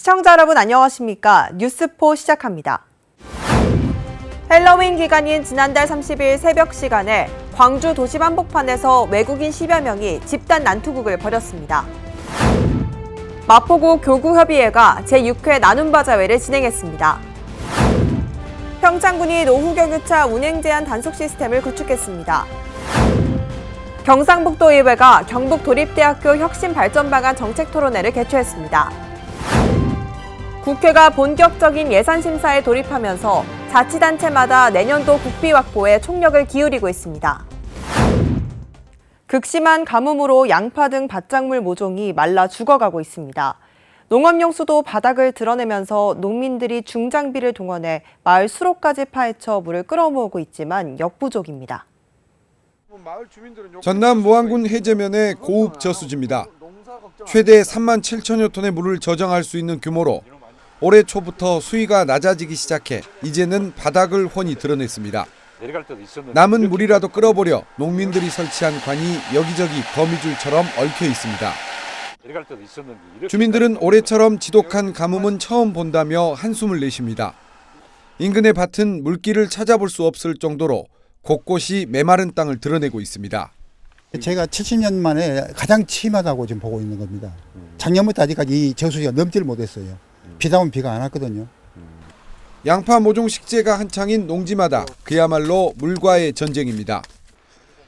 시청자 여러분 안녕하십니까? 뉴스포 시작합니다. 헬로윈 기간인 지난달 30일 새벽 시간에 광주 도심 한복판에서 외국인 10여 명이 집단 난투극을 벌였습니다. 마포구 교구협의회가 제6회 나눔바자회를 진행했습니다. 평창군이 노후경유차 운행 제한 단속 시스템을 구축했습니다. 경상북도의회가 경북도립대학교 혁신발전방안 정책토론회를 개최했습니다. 국회가 본격적인 예산심사에 돌입하면서 자치단체마다 내년도 국비 확보에 총력을 기울이고 있습니다. 극심한 가뭄으로 양파 등 밭작물 모종이 말라 죽어가고 있습니다. 농업용수도 바닥을 드러내면서 농민들이 중장비를 동원해 마을 수로까지 파헤쳐 물을 끌어모으고 있지만 역부족입니다. 전남 무안군 해제면의 고읍 저수지입니다. 최대 3만 7천여 톤의 물을 저장할 수 있는 규모로 올해 초부터 수위가 낮아지기 시작해 이제는 바닥을 훤히 드러냈습니다. 남은 물이라도 끌어보려 농민들이 설치한 관이 여기저기 거미줄처럼 얽혀 있습니다. 주민들은 올해처럼 지독한 가뭄은 처음 본다며 한숨을 내쉽니다. 인근의 밭은 물길을 찾아볼 수 없을 정도로 곳곳이 메마른 땅을 드러내고 있습니다. 제가 70년 만에 가장 심하다고 지금 보고 있는 겁니다. 작년부터 아직까지 이 저수지가 넘지를 못했어요. 비다 오면 비가 안 왔거든요. 양파 모종 식재가 한창인 농지마다 그야말로 물과의 전쟁입니다.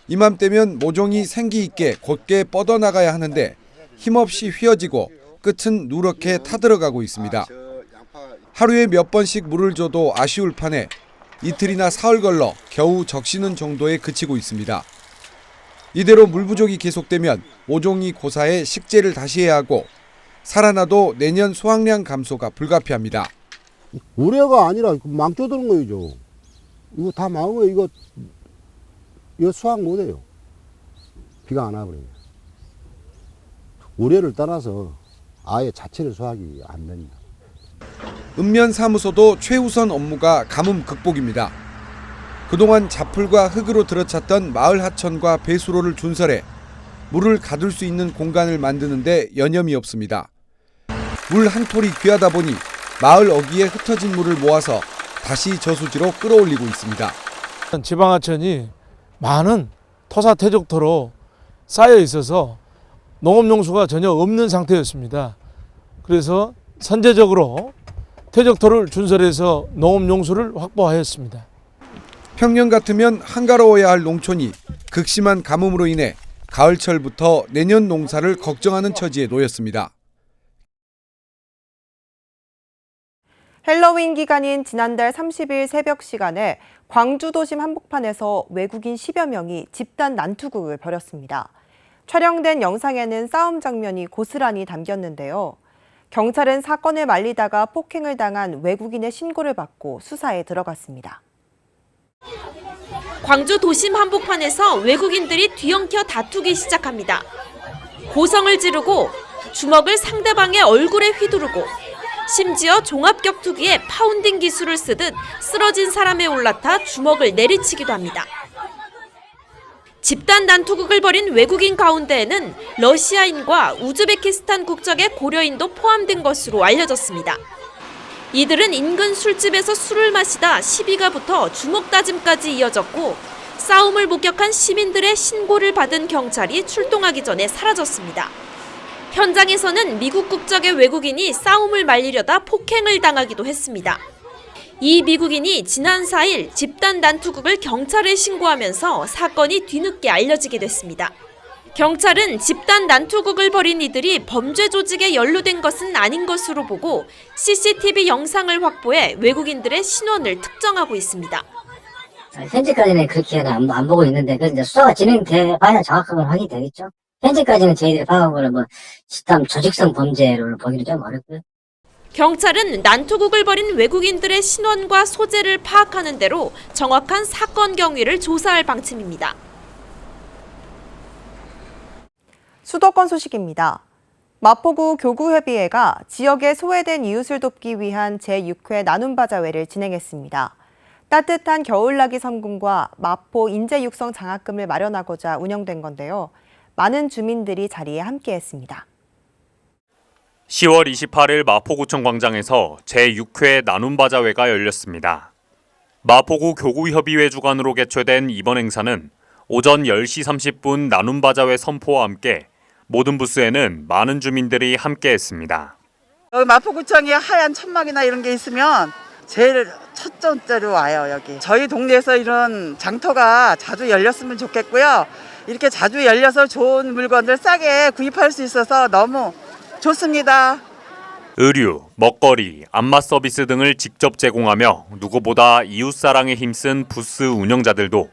이맘때면 모종이 생기 있게 곧게 뻗어나가야 하는데 힘없이 휘어지고 끝은 누렇게 타들어가고 있습니다. 하루에 몇 번씩 물을 줘도 아쉬울 판에 이틀이나 사흘 걸러 겨우 적시는 정도에 그치고 있습니다. 이대로 물 부족이 계속되면 모종이 고사해 식재를 다시 해야 하고 살아나도 내년 수확량 감소가 불가피합니다. 우려가 아니라 망쳐드는 거죠. 이거 다 망하면 이거 수확 못해요. 비가 안 와버려요. 우려를 떠나서 아예 자체를 수확이 안 됩니다. 읍면사무소도 최우선 업무가 가뭄 극복입니다. 그동안 자풀과 흙으로 들어찼던 마을 하천과 배수로를 준설해 물을 가둘 수 있는 공간을 만드는데 여념이 없습니다. 물 한 톨이 귀하다 보니 마을 어귀에 흩어진 물을 모아서 다시 저수지로 끌어올리고 있습니다. 지방하천이 많은 토사 퇴적토로 쌓여 있어서 농업용수가 전혀 없는 상태였습니다. 그래서 선제적으로 퇴적토를 준설해서 농업용수를 확보하였습니다. 평년 같으면 한가로워야 할 농촌이 극심한 가뭄으로 인해 가을철부터 내년 농사를 걱정하는 처지에 놓였습니다. 헬로윈 기간인 지난달 30일 새벽 시간에 광주 도심 한복판에서 외국인 10여 명이 집단 난투극을 벌였습니다. 촬영된 영상에는 싸움 장면이 고스란히 담겼는데요. 경찰은 사건을 말리다가 폭행을 당한 외국인의 신고를 받고 수사에 들어갔습니다. 광주 도심 한복판에서 외국인들이 뒤엉켜 다투기 시작합니다. 고성을 지르고 주먹을 상대방의 얼굴에 휘두르고 심지어 종합격투기에 파운딩 기술을 쓰듯 쓰러진 사람에 올라타 주먹을 내리치기도 합니다. 집단 난투극을 벌인 외국인 가운데에는 러시아인과 우즈베키스탄 국적의 고려인도 포함된 것으로 알려졌습니다. 이들은 인근 술집에서 술을 마시다 시비가 붙어 주먹 다짐까지 이어졌고 싸움을 목격한 시민들의 신고를 받은 경찰이 출동하기 전에 사라졌습니다. 현장에서는 미국 국적의 외국인이 싸움을 말리려다 폭행을 당하기도 했습니다. 이 미국인이 지난 4일 집단 난투극을 경찰에 신고하면서 사건이 뒤늦게 알려지게 됐습니다. 경찰은 집단 난투극을 벌인 이들이 범죄 조직에 연루된 것은 아닌 것으로 보고 CCTV 영상을 확보해 외국인들의 신원을 특정하고 있습니다. 현재까지는 그렇게는 안 보고 있는데 이제 수사가 진행돼봐야 정확하게 확인이 되겠죠. 현재까지는 저희들이 파악하고는 집단 조직성 범죄를 보기는 좀 어렵고요. 경찰은 난투극을 벌인 외국인들의 신원과 소재를 파악하는 대로 정확한 사건 경위를 조사할 방침입니다. 수도권 소식입니다. 마포구 교구협의회가 지역에 소외된 이웃을 돕기 위한 제6회 나눔바자회를 진행했습니다. 따뜻한 겨울나기 섬금과 마포 인재육성 장학금을 마련하고자 운영된 건데요. 많은 주민들이 자리에 함께했습니다. 10월 28일 마포구청 광장에서 제6회 나눔바자회가 열렸습니다. 마포구 교구협의회 주관으로 개최된 이번 행사는 오전 10시 30분 나눔바자회 선포와 함께 모든 부스에는 많은 주민들이 함께했습니다. 여기 마포구청에 하얀 천막이나 이런 게 있으면 제일 첫 번째로 와요. 여기 저희 동네에서 이런 장터가 자주 열렸으면 좋겠고요. 이렇게 자주 열려서 좋은 물건들 싸게 구입할 수 있어서 너무 좋습니다. 의류, 먹거리, 안마 서비스 등을 직접 제공하며 누구보다 이웃사랑에 힘쓴 부스 운영자들도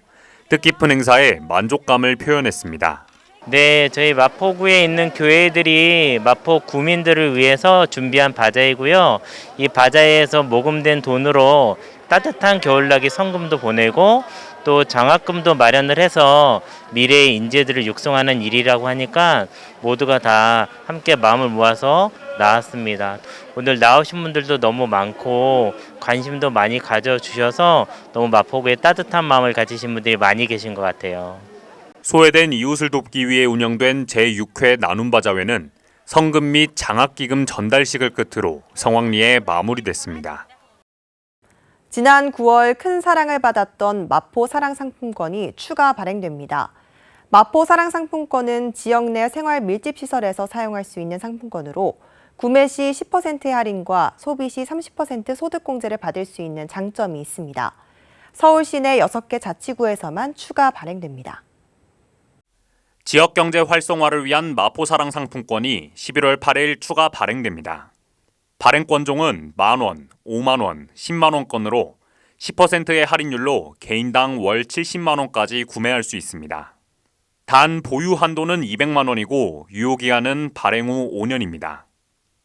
뜻깊은 행사에 만족감을 표현했습니다. 네, 저희 마포구에 있는 교회들이 마포 구민들을 위해서 준비한 바자회고요. 이 바자회에서 모금된 돈으로 따뜻한 겨울나기 성금도 보내고 또 장학금도 마련을 해서 미래의 인재들을 육성하는 일이라고 하니까 모두가 다 함께 마음을 모아서 나왔습니다. 오늘 나오신 분들도 너무 많고 관심도 많이 가져주셔서 너무 마포구에 따뜻한 마음을 가지신 분들이 많이 계신 것 같아요. 소외된 이웃을 돕기 위해 운영된 제6회 나눔바자회는 성금 및 장학기금 전달식을 끝으로 성황리에 마무리됐습니다. 지난 9월 큰 사랑을 받았던 마포 사랑상품권이 추가 발행됩니다. 마포 사랑상품권은 지역 내 생활 밀집시설에서 사용할 수 있는 상품권으로 구매 시 10%의 할인과 소비 시 30% 소득공제를 받을 수 있는 장점이 있습니다. 서울 시내 6개 자치구에서만 추가 발행됩니다. 지역경제 활성화를 위한 마포사랑 상품권이 11월 8일 추가 발행됩니다. 발행권종은 만원, 5만원, 10만원권으로 10%의 할인율로 개인당 월 70만원까지 구매할 수 있습니다. 단 보유 한도는 200만원이고 유효기한은 발행 후 5년입니다.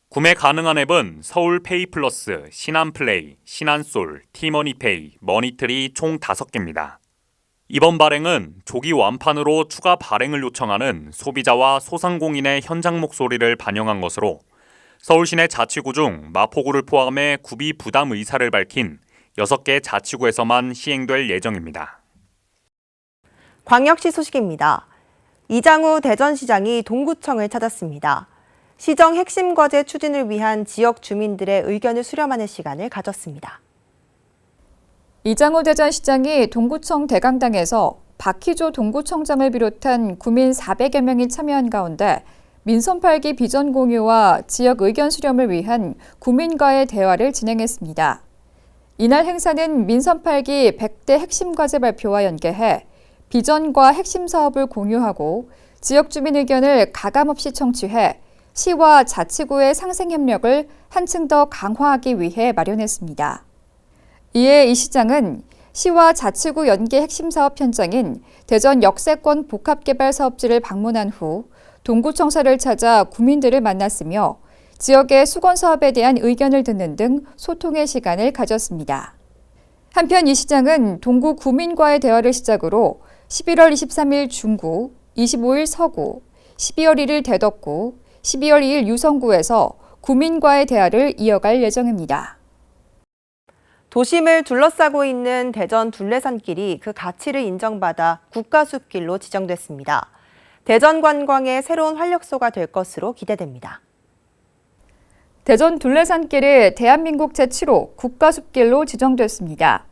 구매 가능한 앱은 서울 페이플러스, 신한플레이, 신한솔, 티머니페이, 머니트리 총 5개입니다. 이번 발행은 조기 완판으로 추가 발행을 요청하는 소비자와 소상공인의 현장 목소리를 반영한 것으로 서울시내 자치구 중 마포구를 포함해 구비 부담 의사를 밝힌 6개 자치구에서만 시행될 예정입니다. 광역시 소식입니다. 이장우 대전시장이 동구청을 찾았습니다. 시정 핵심 과제 추진을 위한 지역 주민들의 의견을 수렴하는 시간을 가졌습니다. 이장우 대전시장이 동구청 대강당에서 박희조 동구청장을 비롯한 구민 400여 명이 참여한 가운데 민선 8기 비전 공유와 지역 의견 수렴을 위한 구민과의 대화를 진행했습니다. 이날 행사는 민선 8기 100대 핵심 과제 발표와 연계해 비전과 핵심 사업을 공유하고 지역 주민 의견을 가감없이 청취해 시와 자치구의 상생 협력을 한층 더 강화하기 위해 마련했습니다. 이에 이 시장은 시와 자치구 연계 핵심 사업 현장인 대전 역세권 복합개발 사업지를 방문한 후 동구청사를 찾아 구민들을 만났으며 지역의 수건 사업에 대한 의견을 듣는 등 소통의 시간을 가졌습니다. 한편 이 시장은 동구 구민과의 대화를 시작으로 11월 23일 중구, 25일 서구, 12월 1일 대덕구, 12월 2일 유성구에서 구민과의 대화를 이어갈 예정입니다. 도심을 둘러싸고 있는 대전 둘레산길이 그 가치를 인정받아 국가숲길로 지정됐습니다. 대전 관광의 새로운 활력소가 될 것으로 기대됩니다. 대전 둘레산길이 대한민국 제7호 국가숲길로 지정됐습니다.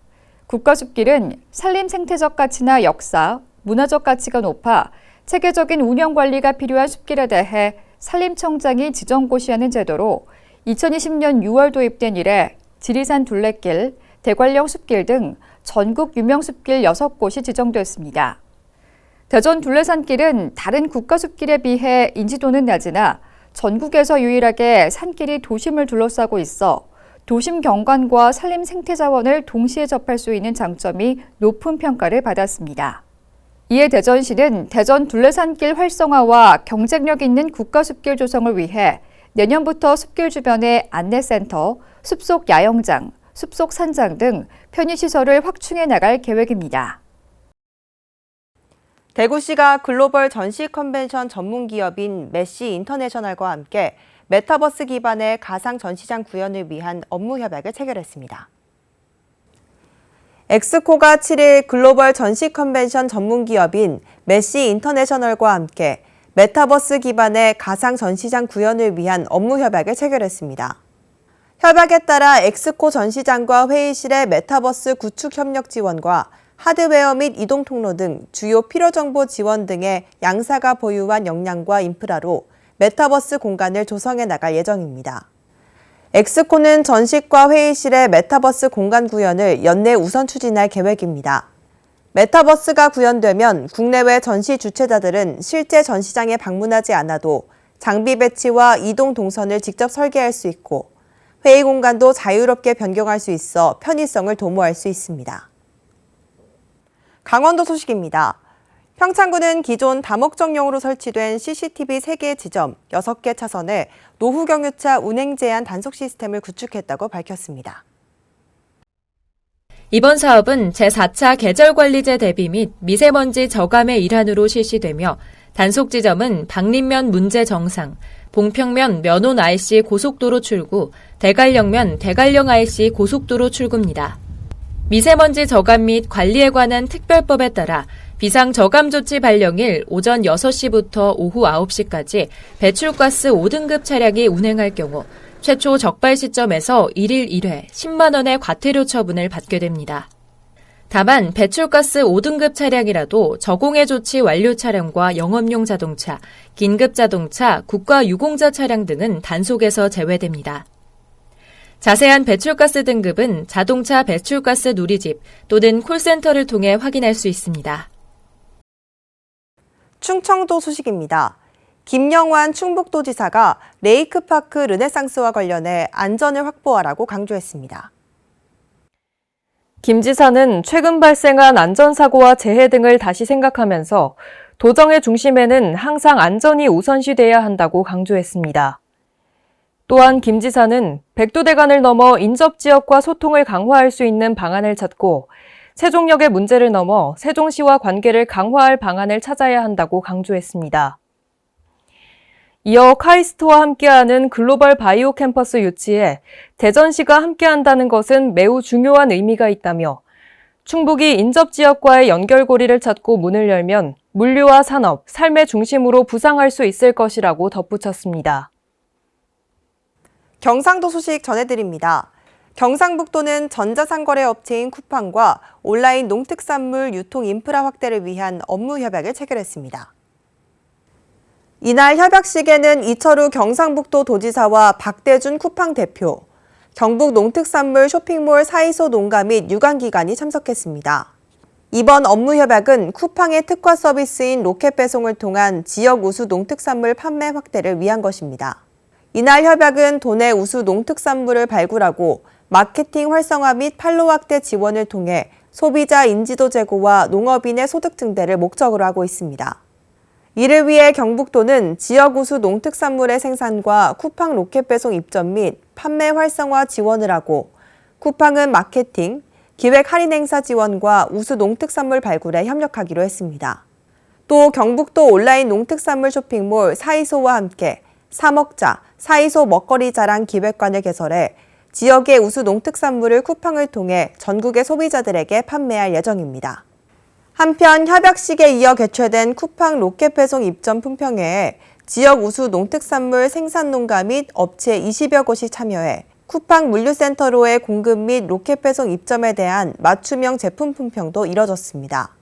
국가숲길은 산림 생태적 가치나 역사, 문화적 가치가 높아 체계적인 운영 관리가 필요한 숲길에 대해 산림청장이 지정고시하는 제도로 2020년 6월 도입된 이래 지리산 둘레길, 대관령 숲길 등 전국 유명 숲길 6곳이 지정됐습니다. 대전 둘레산길은 다른 국가숲길에 비해 인지도는 낮으나 전국에서 유일하게 산길이 도심을 둘러싸고 있어 도심 경관과 산림 생태 자원을 동시에 접할 수 있는 장점이 높은 평가를 받았습니다. 이에 대전시는 대전 둘레산길 활성화와 경쟁력 있는 국가숲길 조성을 위해 내년부터 숲길 주변에 안내센터, 숲속 야영장, 숲속 산장 등 편의시설을 확충해 나갈 계획입니다. 대구시가 글로벌 전시 컨벤션 전문 기업인 메시 인터내셔널과 함께 메타버스 기반의 가상 전시장 구현을 위한 업무 협약을 체결했습니다. 엑스코가 7일 글로벌 전시 컨벤션 전문 기업인 메시 인터내셔널과 함께 메타버스 기반의 가상 전시장 구현을 위한 업무 협약을 체결했습니다. 협약에 따라 엑스코 전시장과 회의실의 메타버스 구축 협력 지원과 하드웨어 및 이동 통로 등 주요 필요 정보 지원 등의 양사가 보유한 역량과 인프라로 메타버스 공간을 조성해 나갈 예정입니다. 엑스코는 전시과 회의실의 메타버스 공간 구현을 연내 우선 추진할 계획입니다. 메타버스가 구현되면 국내외 전시 주최자들은 실제 전시장에 방문하지 않아도 장비 배치와 이동 동선을 직접 설계할 수 있고 회의 공간도 자유롭게 변경할 수 있어 편의성을 도모할 수 있습니다. 강원도 소식입니다. 평창군은 기존 다목적용으로 설치된 CCTV 3개 지점, 6개 차선에 노후 경유차 운행 제한 단속 시스템을 구축했다고 밝혔습니다. 이번 사업은 제4차 계절관리제 대비 및 미세먼지 저감의 일환으로 실시되며 단속 지점은 박림면 문제 정상, 봉평면 면온 RC 고속도로 출구, 대관령면 대관령 RC 고속도로 출구입니다. 미세먼지 저감 및 관리에 관한 특별법에 따라 비상 저감 조치 발령일 오전 6시부터 오후 9시까지 배출가스 5등급 차량이 운행할 경우 최초 적발 시점에서 1일 1회 10만 원의 과태료 처분을 받게 됩니다. 다만 배출가스 5등급 차량이라도 저공해 조치 완료 차량과 영업용 자동차, 긴급 자동차, 국가 유공자 차량 등은 단속에서 제외됩니다. 자세한 배출가스 등급은 자동차 배출가스 누리집 또는 콜센터를 통해 확인할 수 있습니다. 충청도 소식입니다. 김영환 충북도지사가 레이크파크 르네상스와 관련해 안전을 확보하라고 강조했습니다. 김 지사는 최근 발생한 안전사고와 재해 등을 다시 생각하면서 도정의 중심에는 항상 안전이 우선시돼야 한다고 강조했습니다. 또한 김 지사는 백두대간을 넘어 인접지역과 소통을 강화할 수 있는 방안을 찾고 세종역의 문제를 넘어 세종시와 관계를 강화할 방안을 찾아야 한다고 강조했습니다. 이어 카이스트와 함께하는 글로벌 바이오 캠퍼스 유치에 대전시가 함께한다는 것은 매우 중요한 의미가 있다며 충북이 인접지역과의 연결고리를 찾고 문을 열면 물류와 산업, 삶의 중심으로 부상할 수 있을 것이라고 덧붙였습니다. 경상도 소식 전해드립니다. 경상북도는 전자상거래 업체인 쿠팡과 온라인 농특산물 유통 인프라 확대를 위한 업무 협약을 체결했습니다. 이날 협약식에는 이철우 경상북도 도지사와 박대준 쿠팡 대표, 경북 농특산물 쇼핑몰 사이소 농가 및 유관기관이 참석했습니다. 이번 업무 협약은 쿠팡의 특화 서비스인 로켓 배송을 통한 지역 우수 농특산물 판매 확대를 위한 것입니다. 이날 협약은 도내 우수 농특산물을 발굴하고 마케팅 활성화 및 판로 확대 지원을 통해 소비자 인지도 제고와 농업인의 소득 증대를 목적으로 하고 있습니다. 이를 위해 경북도는 지역 우수 농특산물의 생산과 쿠팡 로켓 배송 입점 및 판매 활성화 지원을 하고 쿠팡은 마케팅, 기획 할인 행사 지원과 우수 농특산물 발굴에 협력하기로 했습니다. 또 경북도 온라인 농특산물 쇼핑몰 사이소와 함께 사먹자, 사이소 먹거리 자랑 기획관을 개설해 지역의 우수 농특산물을 쿠팡을 통해 전국의 소비자들에게 판매할 예정입니다. 한편 협약식에 이어 개최된 쿠팡 로켓 배송 입점 품평회에 지역 우수 농특산물 생산 농가 및 업체 20여 곳이 참여해 쿠팡 물류센터로의 공급 및 로켓 배송 입점에 대한 맞춤형 제품 품평도 이뤄졌습니다.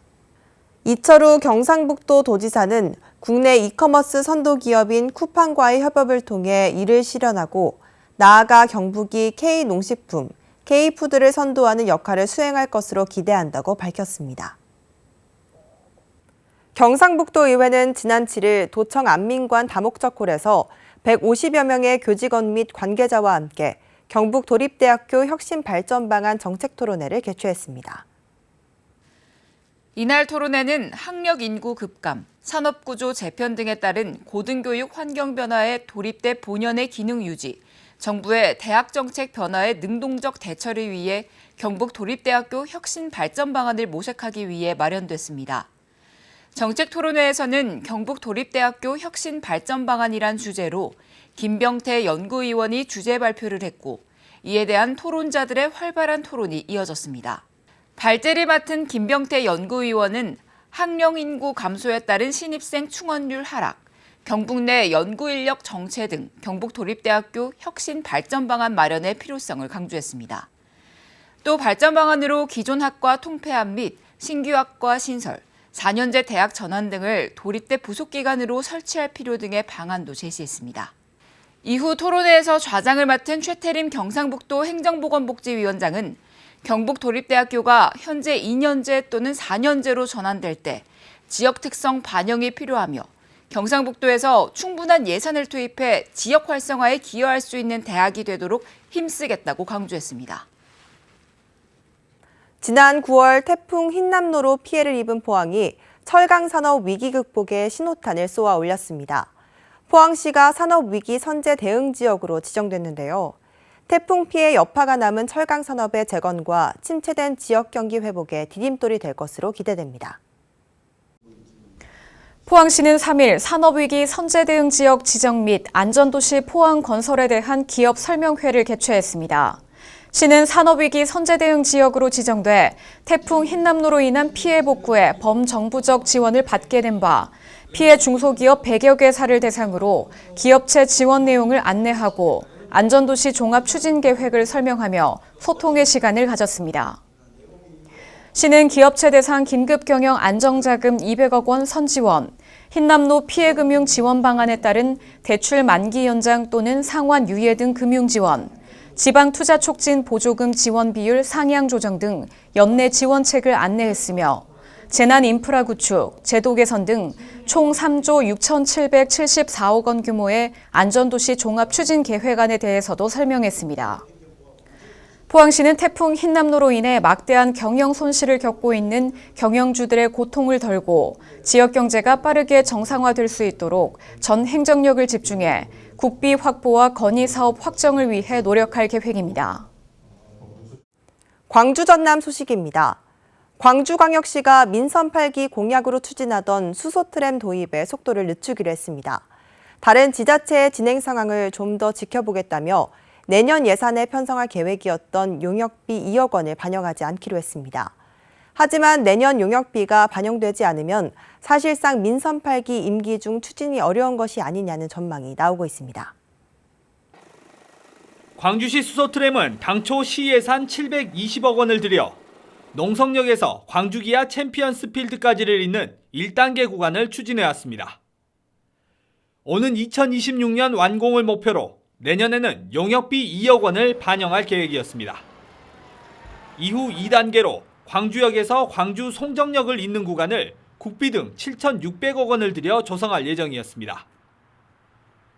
이철우 경상북도 도지사는 국내 이커머스 선도 기업인 쿠팡과의 협업을 통해 이를 실현하고 나아가 경북이 K농식품, K푸드를 선도하는 역할을 수행할 것으로 기대한다고 밝혔습니다. 경상북도 의회는 지난 7일 도청 안민관 다목적홀에서 150여 명의 교직원 및 관계자와 함께 경북도립대학교 혁신발전방안 정책토론회를 개최했습니다. 이날 토론회는 학력 인구 급감, 산업구조 재편 등에 따른 고등교육 환경 변화에 도립대 본연의 기능 유지, 정부의 대학 정책 변화에 능동적 대처를 위해 경북도립대학교 혁신 발전 방안을 모색하기 위해 마련됐습니다. 정책토론회에서는 경북도립대학교 혁신 발전 방안이란 주제로 김병태 연구위원이 주제 발표를 했고 이에 대한 토론자들의 활발한 토론이 이어졌습니다. 발제를 맡은 김병태 연구위원은 학령 인구 감소에 따른 신입생 충원율 하락, 경북 내 연구인력 정체 등 경북도립대학교 혁신 발전 방안 마련의 필요성을 강조했습니다. 또 발전 방안으로 기존 학과 통폐합 및 신규 학과 신설, 4년제 대학 전환 등을 도립대 부속기관으로 설치할 필요 등의 방안도 제시했습니다. 이후 토론회에서 좌장을 맡은 최태림 경상북도 행정보건복지위원장은 경북도립대학교가 현재 2년제 또는 4년제로 전환될 때 지역 특성 반영이 필요하며 경상북도에서 충분한 예산을 투입해 지역 활성화에 기여할 수 있는 대학이 되도록 힘쓰겠다고 강조했습니다. 지난 9월 태풍 흰남노로 피해를 입은 포항이 철강산업 위기 극복에 신호탄을 쏘아 올렸습니다. 포항시가 산업위기 선제 대응 지역으로 지정됐는데요. 태풍 피해 여파가 남은 철강산업의 재건과 침체된 지역 경기 회복에 디딤돌이 될 것으로 기대됩니다. 포항시는 3일 산업위기 선제대응 지역 지정 및 안전도시 포항 건설에 대한 기업 설명회를 개최했습니다. 시는 산업위기 선제대응 지역으로 지정돼 태풍 흰남노로 인한 피해 복구에 범정부적 지원을 받게 된 바 피해 중소기업 100여 개사를 대상으로 기업체 지원 내용을 안내하고 안전도시 종합 추진 계획을 설명하며 소통의 시간을 가졌습니다. 시는 기업체 대상 긴급경영 안정자금 200억 원 선지원, 흰남노 피해금융 지원 방안에 따른 대출 만기 연장 또는 상환 유예 등 금융지원, 지방투자 촉진 보조금 지원 비율 상향 조정 등 연내 지원책을 안내했으며 재난 인프라 구축, 제도 개선 등 총 3조 6,774억 원 규모의 안전도시 종합 추진 계획안에 대해서도 설명했습니다. 포항시는 태풍 흰남노로 인해 막대한 경영 손실을 겪고 있는 경영주들의 고통을 덜고 지역 경제가 빠르게 정상화될 수 있도록 전 행정력을 집중해 국비 확보와 건의 사업 확정을 위해 노력할 계획입니다. 광주 전남 소식입니다. 광주광역시가 민선 8기 공약으로 추진하던 수소트램 도입에 속도를 늦추기로 했습니다. 다른 지자체의 진행 상황을 좀 더 지켜보겠다며 내년 예산에 편성할 계획이었던 용역비 2억 원을 반영하지 않기로 했습니다. 하지만 내년 용역비가 반영되지 않으면 사실상 민선 8기 임기 중 추진이 어려운 것이 아니냐는 전망이 나오고 있습니다. 광주시 수소트램은 당초 시 예산 720억 원을 들여 농성역에서 광주기아 챔피언스 필드까지를 잇는 1단계 구간을 추진해왔습니다. 오는 2026년 완공을 목표로 내년에는 용역비 2억 원을 반영할 계획이었습니다. 이후 2단계로 광주역에서 광주 송정역을 잇는 구간을 국비 등 7,600억 원을 들여 조성할 예정이었습니다.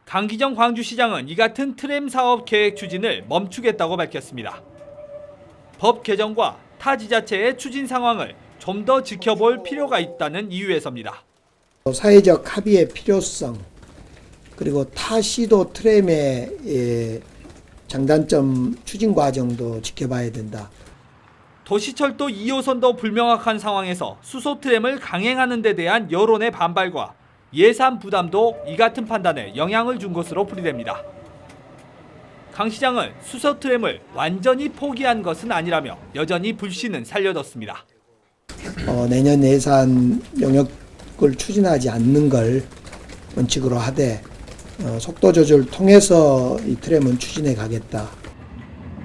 강기정 광주시장은 이 같은 트램 사업 계획 추진을 멈추겠다고 밝혔습니다. 법 개정과 타 지자체의 추진 상황을 좀 더 지켜볼 필요가 있다는 이유에서입니다. 사회적 합의의 필요성, 그리고 타 시도 트램의 장단점 추진 과정도 지켜봐야 된다. 도시철도 2호선도 불명확한 상황에서 수소 트램을 강행하는 데 대한 여론의 반발과 예산 부담도 이 같은 판단에 영향을 준 것으로 풀이됩니다. 강 시장은 수소 트램을 완전히 포기한 것은 아니라며 여전히 불씨는 살려뒀습니다. 내년 예산 용역을 추진하지 않는 걸 원칙으로 하되 속도 조절을 통해서 이 트램은 추진해 가겠다.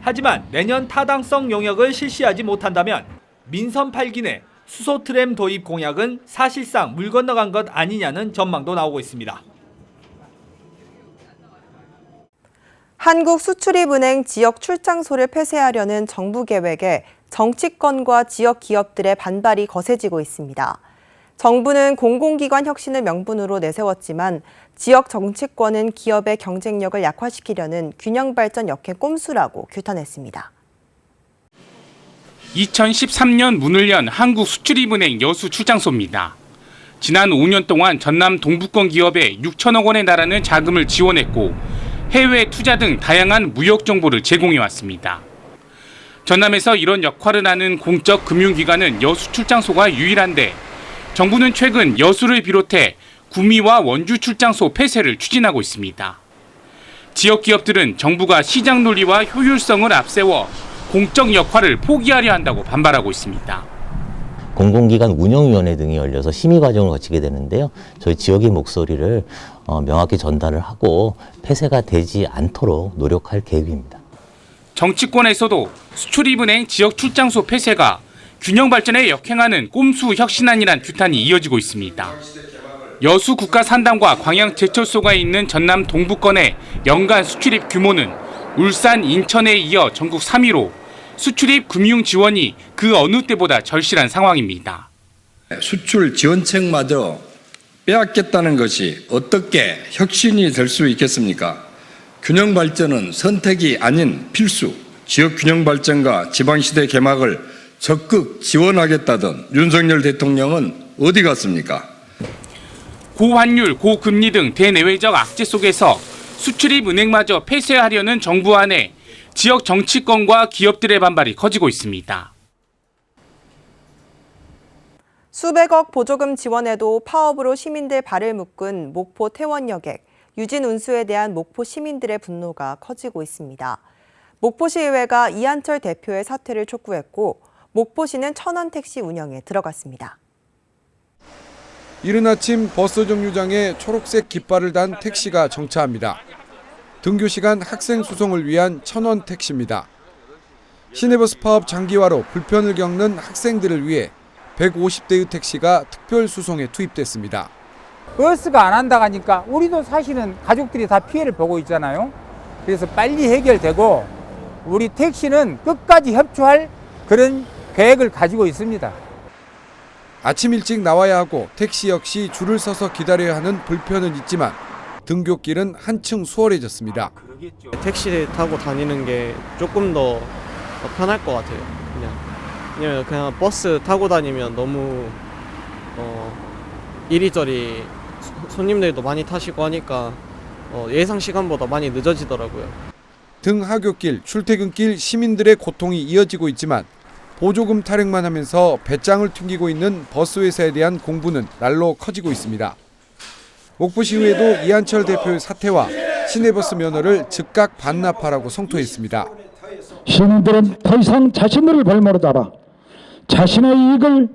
하지만 내년 타당성 용역을 실시하지 못한다면 민선 8기 내 수소 트램 도입 공약은 사실상 물 건너간 것 아니냐는 전망도 나오고 있습니다. 한국수출입은행 지역 출장소를 폐쇄하려는 정부 계획에 정치권과 지역 기업들의 반발이 거세지고 있습니다. 정부는 공공기관 혁신을 명분으로 내세웠지만 지역 정치권은 기업의 경쟁력을 약화시키려는 균형 발전 역행 꼼수라고 규탄했습니다. 2013년 문을 연 한국수출입은행 여수 출장소입니다. 지난 5년 동안 전남 동부권 기업에 6천억 원에 달하는 자금을 지원했고 해외 투자 등 다양한 무역 정보를 제공해왔습니다. 전남에서 이런 역할을 하는 공적 금융기관은 여수 출장소가 유일한데 정부는 최근 여수를 비롯해 구미와 원주 출장소 폐쇄를 추진하고 있습니다. 지역 기업들은 정부가 시장 논리와 효율성을 앞세워 공적 역할을 포기하려 한다고 반발하고 있습니다. 공공기관 운영위원회 등이 열려서 심의 과정을 거치게 되는데요. 저희 지역의 목소리를 명확히 전달을 하고 폐쇄가 되지 않도록 노력할 계획입니다. 정치권에서도 수출입은행 지역 출장소 폐쇄가 균형 발전에 역행하는 꼼수 혁신안이란 규탄이 이어지고 있습니다. 여수 국가산단과 광양 제철소가 있는 전남 동부권의 연간 수출입 규모는 울산, 인천에 이어 전국 3위로 수출입 금융 지원이 그 어느 때보다 절실한 상황입니다. 수출 지원책마저 빼앗겠다는 것이 어떻게 혁신이 될 수 있겠습니까? 균형 발전은 선택이 아닌 필수, 지역 균형 발전과 지방시대 개막을 적극 지원하겠다던 윤석열 대통령은 어디 갔습니까? 고환율, 고금리 등 대내외적 악재 속에서 수출입 은행마저 폐쇄하려는 정부 안에 지역 정치권과 기업들의 반발이 커지고 있습니다. 수백억 보조금 지원에도 파업으로 시민들 발을 묶은 목포 태원여객, 유진 운수에 대한 목포 시민들의 분노가 커지고 있습니다. 목포시의회가 이한철 대표의 사퇴를 촉구했고 목포시는 천원 택시 운영에 들어갔습니다. 이른 아침 버스 정류장에 초록색 깃발을 단 택시가 정차합니다. 등교 시간 학생 수송을 위한 천원 택시입니다. 시내버스 파업 장기화로 불편을 겪는 학생들을 위해 150대의 택시가 특별 수송에 투입됐습니다. 버스가 안 한다 하니까 우리도 사실은 가족들이 다 피해를 보고 있잖아요. 그래서 빨리 해결되고 우리 택시는 끝까지 협조할 그런 계획을 가지고 있습니다. 아침 일찍 나와야 하고 택시 역시 줄을 서서 기다려야 하는 불편은 있지만 등굣길은 한층 수월해졌습니다. 택시 타고 다니는 게 조금 더 편할 것 같아요. 왜냐면 그냥 버스 타고 다니면 너무 이리저리 손님들도 많이 타시고 하니까 예상 시간보다 많이 늦어지더라고요. 등하굣길, 출퇴근길 시민들의 고통이 이어지고 있지만 보조금 타령만 하면서 배짱을 튕기고 있는 버스 회사에 대한 공분은 날로 커지고 있습니다. 목포시의회도 이한철 대표의 사퇴와 시내버스 면허를 즉각 반납하라고 성토했습니다. 시민들은 더 이상 자신들을 볼모로 잡아 자신의 이익을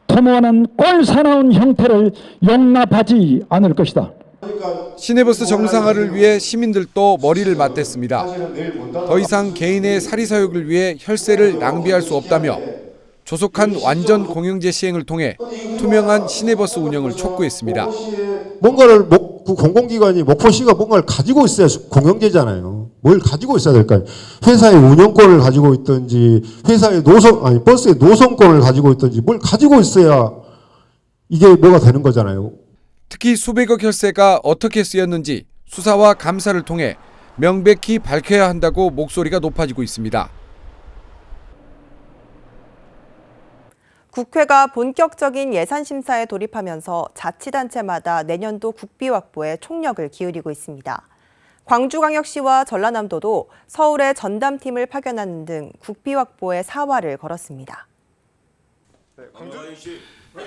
도모하는 꼴사나운 형태를 용납하지 않을 것이다. 시내버스 정상화를 위해 시민들도 머리를 맞댔습니다. 더 이상 개인의 사리사욕을 위해 혈세를 낭비할 수 없다며 조속한 완전 공영제 시행을 통해 투명한 시내버스 운영을 촉구했습니다. 뭔가를 공공기관이 목포시가 뭔가를 가지고 있어야 공영제잖아요. 뭘 가지고 있어야 될까요? 회사의 운영권을 가지고 있든지 회사의 버스의 노선권을 가지고 있든지 뭘 가지고 있어야 이게 뭐가 되는 거잖아요. 특히 수백억 혈세가 어떻게 쓰였는지 수사와 감사를 통해 명백히 밝혀야 한다고 목소리가 높아지고 있습니다. 국회가 본격적인 예산 심사에 돌입하면서 자치단체마다 내년도 국비 확보에 총력을 기울이고 있습니다. 광주광역시와 전라남도도 서울에 전담팀을 파견하는 등 국비 확보에 사활을 걸었습니다.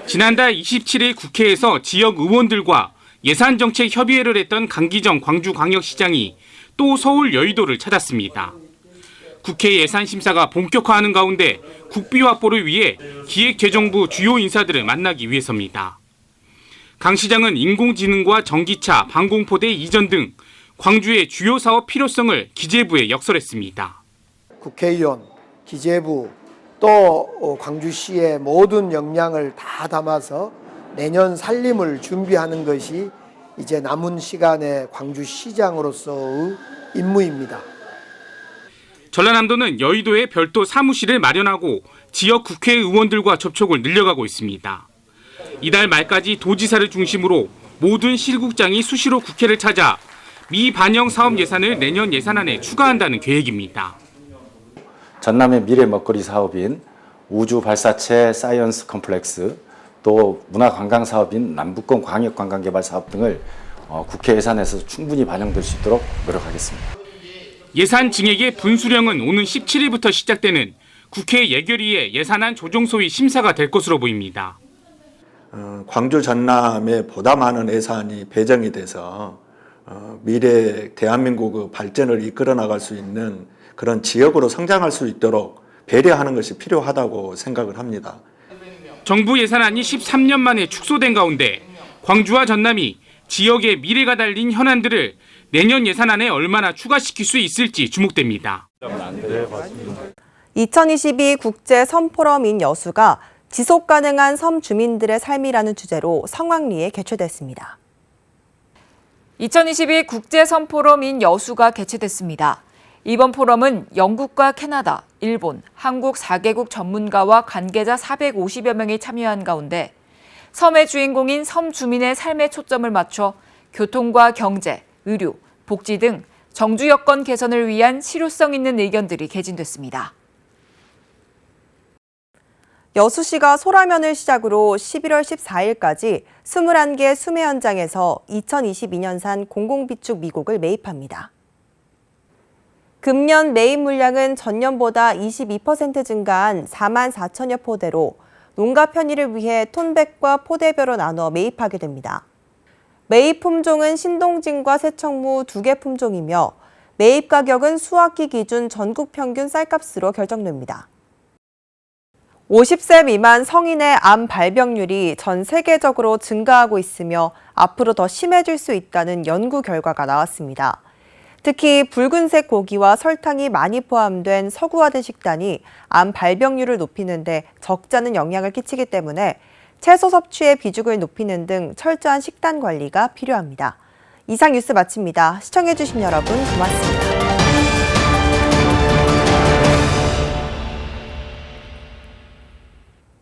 지난달 27일 국회에서 지역 의원들과 예산정책협의회를 했던 강기정 광주광역시장이 또 서울 여의도를 찾았습니다. 국회 예산심사가 본격화하는 가운데 국비 확보를 위해 기획재정부 주요 인사들을 만나기 위해서입니다. 강 시장은 인공지능과 전기차, 방공포대 이전 등 광주의 주요 사업 필요성을 기재부에 역설했습니다. 국회의원, 기재부, 또 광주시의 모든 역량을 다 담아서 내년 살림을 준비하는 것이 이제 남은 시간의 광주시장으로서의 임무입니다. 전라남도는 여의도에 별도 사무실을 마련하고 지역 국회의원들과 접촉을 늘려가고 있습니다. 이달 말까지 도지사를 중심으로 모든 실국장이 수시로 국회를 찾아 미반영 사업 예산을 내년 예산안에 추가한다는 계획입니다. 전남의 미래 먹거리 사업인 우주 발사체 사이언스 컴플렉스, 또 문화관광 사업인 남북권 광역관광개발 사업 등을 국회 예산에서 충분히 반영될 수 있도록 노력하겠습니다. 예산 증액의 분수령은 오는 17일부터 시작되는 국회 예결위의 예산안 조정소위 심사가 될 것으로 보입니다. 광주 전남에 보다 많은 예산이 배정이 돼서 미래 대한민국의 발전을 이끌어 나갈 수 있는 그런 지역으로 성장할 수 있도록 배려하는 것이 필요하다고 생각을 합니다. 정부 예산안이 13년 만에 축소된 가운데 광주와 전남이 지역의 미래가 달린 현안들을 내년 예산안에 얼마나 추가시킬 수 있을지 주목됩니다. 2022 국제 섬포럼인 여수가 지속 가능한 섬 주민들의 삶이라는 주제로 성황리에 개최됐습니다. 2022 국제 섬포럼인 여수가 개최됐습니다. 이번 포럼은 영국과 캐나다, 일본, 한국 4개국 전문가와 관계자 450여 명이 참여한 가운데 섬의 주인공인 섬 주민의 삶에 초점을 맞춰 교통과 경제, 의료, 복지 등 정주 여건 개선을 위한 실효성 있는 의견들이 개진됐습니다. 여수시가 소라면을 시작으로 11월 14일까지 21개 수매 현장에서 2022년산 공공비축 미곡을 매입합니다. 금년 매입 물량은 전년보다 22% 증가한 4만 4천여 포대로 농가 편의를 위해 톤백과 포대별로 나눠 매입하게 됩니다. 매입 품종은 신동진과 새청무 2개 품종이며 매입 가격은 수확기 기준 전국 평균 쌀값으로 결정됩니다. 50세 미만 성인의 암 발병률이 전 세계적으로 증가하고 있으며 앞으로 더 심해질 수 있다는 연구 결과가 나왔습니다. 특히 붉은색 고기와 설탕이 많이 포함된 서구화된 식단이 암 발병률을 높이는 데 적지 않은 영향을 끼치기 때문에 채소 섭취의 비중을 높이는 등 철저한 식단 관리가 필요합니다. 이상 뉴스 마칩니다. 시청해주신 여러분 고맙습니다.